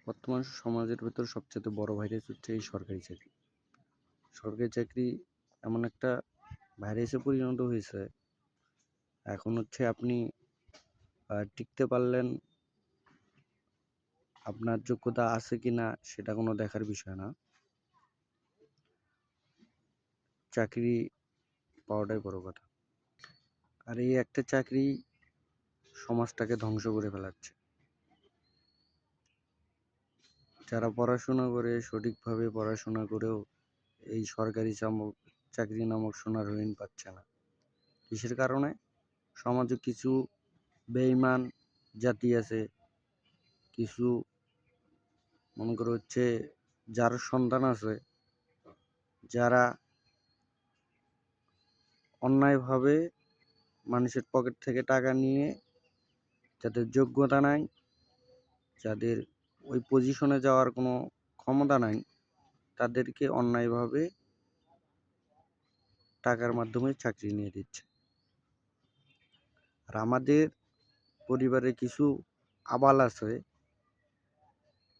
বর্তমান সমাজের ভেতর সবচেয়ে বড় ভাইরাস হচ্ছে এই সরকারি চাকরি। সরকারি চাকরি এমন একটা ভাইরাসে পরিণত হয়েছে, এখন হচ্ছে আপনি টিকতে পারলেন, আপনার যোগ্যতা আছে কিনা সেটা কোনো দেখার বিষয় না, চাকরি পাওয়াটাই বড় কথা। আর এই একটা চাকরি সমাজটাকে ধ্বংস করে ফেলাচ্ছে। যারা পড়াশোনা করে, সঠিকভাবে পড়াশোনা করেও এই সরকারি চাকরি নামক সোনার হরিণ পাচ্ছে না। কিসের কারণে? সমাজে কিছু বেঈমান জাতি আছে, কিছু মনে করো হচ্ছে যার সন্তান আছে, যারা অন্যায়ভাবে মানুষের পকেট থেকে টাকা নিয়ে, যাদের যোগ্যতা নাই, যাদের ওই পজিশনে যাওয়ার কোনো ক্ষমতা নাই, তাদেরকে অন্যায়ভাবে টাকার মাধ্যমে চাকরি নিয়ে দিচ্ছে। আর আমাদের পরিবারে কিছু আবাল আছে,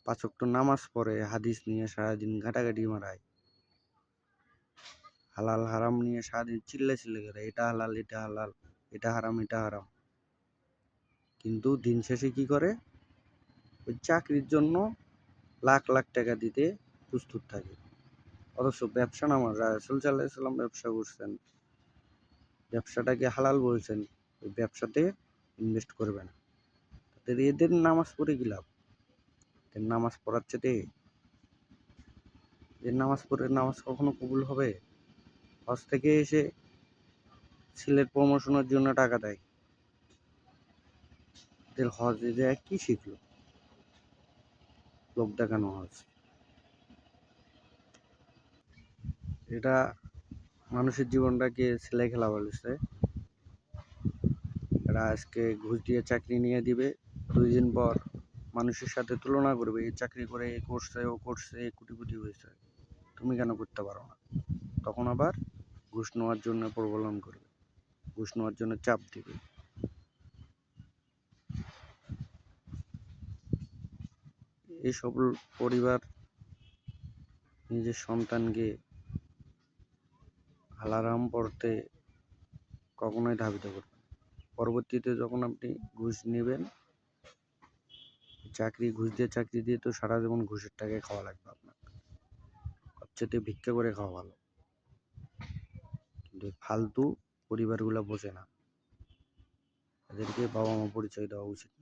5 ওয়াক্ত নামাজ পড়ে, হাদিস নিয়ে সারাদিন ঘাটাঘাটি মারায়, হালাল হারাম নিয়ে সারাদিন চিল্লা করে, এটা হালাল এটা হালাল, এটা হারাম এটা হারাম। কিন্তু দিন শেষে কি করে? ওই চাকরির জন্য লাখ লাখ টাকা দিতে প্রস্তুত থাকে। অথচ ব্যবসা নামাজ রাসূল সাল্লাল্লাহু আলাইহি ওয়াসাল্লাম ব্যবসা করছেন, ব্যবসাটাকে হালাল বলছেন, ওই ব্যবসাতে ইনভেস্ট করবে না। এদের নামাজ পড়ে কি লাভ? এদের নামাজ পড়ার চেয়ে এদের নামাজ পড়ে নামাজ কখনো কবুল হবে? হজ থেকে এসে ছেলের প্রমোশনের জন্য টাকা দেয়, এদের হজে যায় কি শিখলো? লোক দেখানো হজ। এটা মানুষের জীবনটাকে ছেলে খেলা বলেছে। এরা আজকে ঘুষ দিয়ে চাকরি নিয়ে দিবে, 2 দিন পর মানুষের সাথে তুলনা করবে, এই চাকরি করে এ করছে ও করছে, এ কোটিপতি হয়েছে, তুমি কেন করতে পারো না? তখন আবার ঘুষ নেওয়ার জন্য প্রবলন করবে, ঘুষ নেওয়ার জন্য চাপ দিবে। এই সকল পরিবার নিজের সন্তানকে হালারাম পড়তে কখনোই ধাবিত করবে না। পরবর্তীতে যখন আপনি ঘুষ নেবেন, ঘুষ দিয়ে চাকরি দিয়ে তো সারা জীবন ঘুষের টাকায় খাওয়া লাগবে আপনার। সবচেয়ে ভিক্ষা করে খাওয়া ভালো। কিন্তু ফালতু পরিবারগুলো বোঝে না, এদেরকে বাবা মা পরিচয় দেওয়া উচিত।